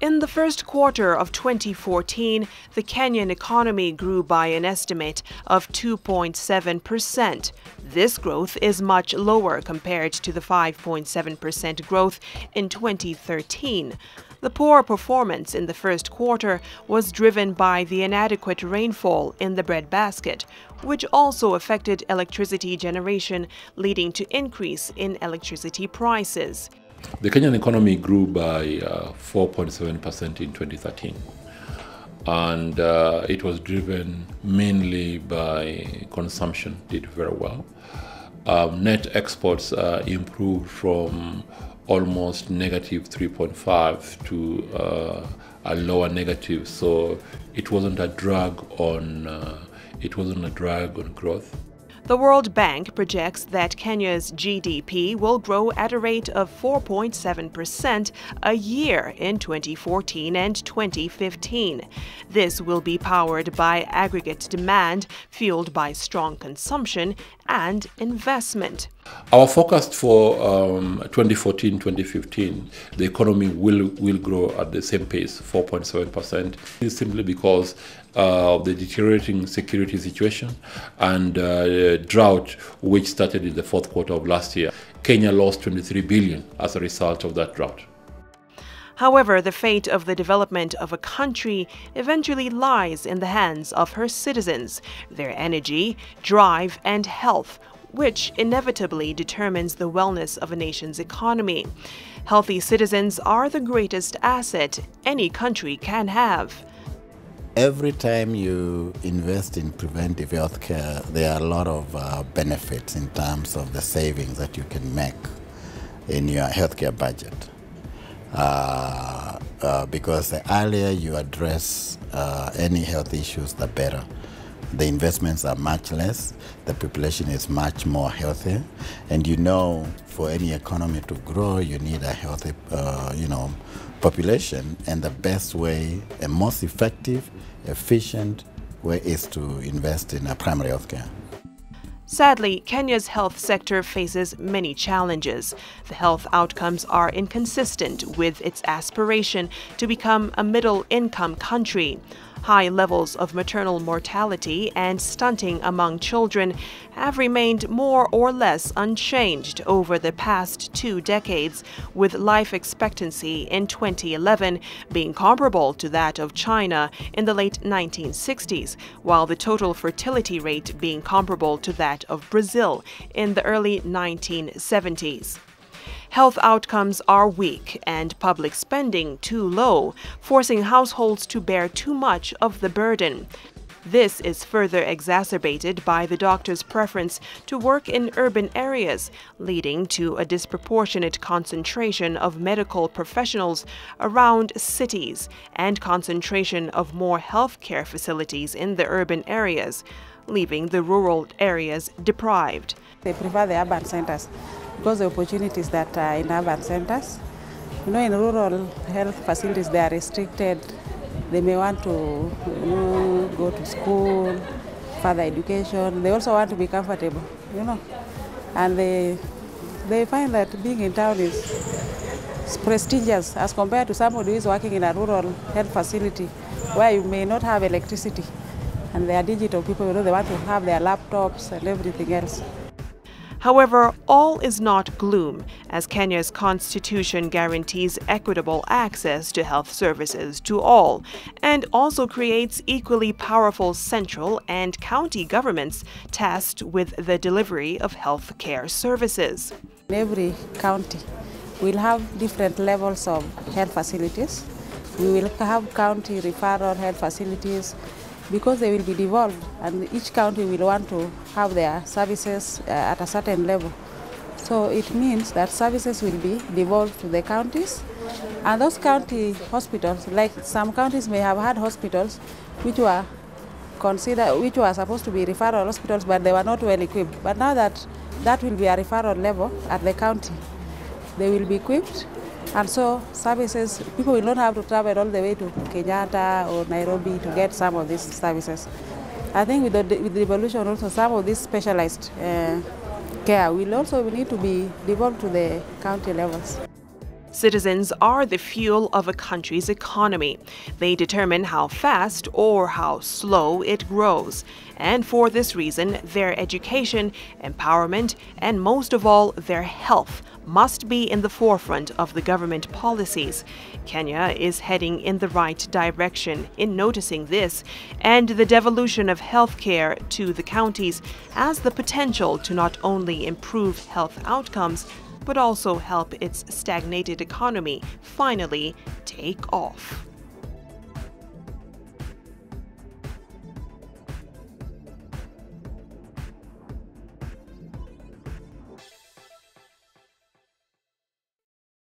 In the first quarter of 2014, the Kenyan economy grew by an estimate of 2.7%. This growth is much lower compared to the 5.7% growth in 2013. The poor performance in the first quarter was driven by the inadequate rainfall in the breadbasket, which also affected electricity generation, leading to increase in electricity prices. The Kenyan economy grew by 4.7% in 2013, and it was driven mainly by consumption, did very well. Net exports improved from almost negative 3.5 to a lower negative, so it wasn't a drag on growth. The World Bank projects that Kenya's GDP will grow at a rate of 4.7% a year in 2014 and 2015. This will be powered by aggregate demand fueled by strong consumption and investment. Our forecast for 2014-2015, the economy will grow at the same pace, 4.7%. This is simply because of the deteriorating security situation and drought, which started in the fourth quarter of last year. Kenya lost 23 billion as a result of that drought. However, the fate of the development of a country eventually lies in the hands of her citizens, their energy, drive, and health, which inevitably determines the wellness of a nation's economy. Healthy citizens are the greatest asset any country can have. Every time you invest in preventive health care, there are a lot of benefits in terms of the savings that you can make in your healthcare budget. Because the earlier you address any health issues, the better. The investments are much less, the population is much more healthy, and for any economy to grow, you need a healthy, population, and the best way, a most effective, efficient way is to invest in primary health care. Sadly, Kenya's health sector faces many challenges. The health outcomes are inconsistent with its aspiration to become a middle-income country. High levels of maternal mortality and stunting among children have remained more or less unchanged over the past 2 decades, with life expectancy in 2011 being comparable to that of China in the late 1960s, while the total fertility rate being comparable to that of Brazil in the early 1970s. Health outcomes are weak and public spending too low, forcing households to bear too much of the burden. This is further exacerbated by the doctor's preference to work in urban areas, leading to a disproportionate concentration of medical professionals around cities and concentration of more healthcare facilities in the urban areas, leaving the rural areas deprived. They prefer the urban centers because the opportunities that are in urban centers. In rural health facilities, they are restricted. They may want to go to school, further education. They also want to be comfortable, And they find that being in town is prestigious as compared to somebody who is working in a rural health facility where you may not have electricity. And they are digital people, they want to have their laptops and everything else. However, all is not gloom, as Kenya's constitution guarantees equitable access to health services to all, and also creates equally powerful central and county governments tasked with the delivery of health care services. Every county will have different levels of health facilities. We will have county referral health facilities, because they will be devolved, and each county will want to have their services at a certain level. So it means that services will be devolved to the counties, and those county hospitals, like some counties may have had hospitals which were supposed to be referral hospitals, but they were not well equipped. But now that will be a referral level at the county, they will be equipped. And so services, people will not have to travel all the way to Kenyatta or Nairobi to get some of these services. I think with the evolution also, some of this specialized care will also need to be devolved to the county levels. Citizens are the fuel of a country's economy. They determine how fast or how slow it grows. And for this reason, their education, empowerment, and most of all, their health must be in the forefront of the government policies. Kenya is heading in the right direction in noticing this, and the devolution of healthcare to the counties has the potential to not only improve health outcomes, but also help its stagnated economy finally take off.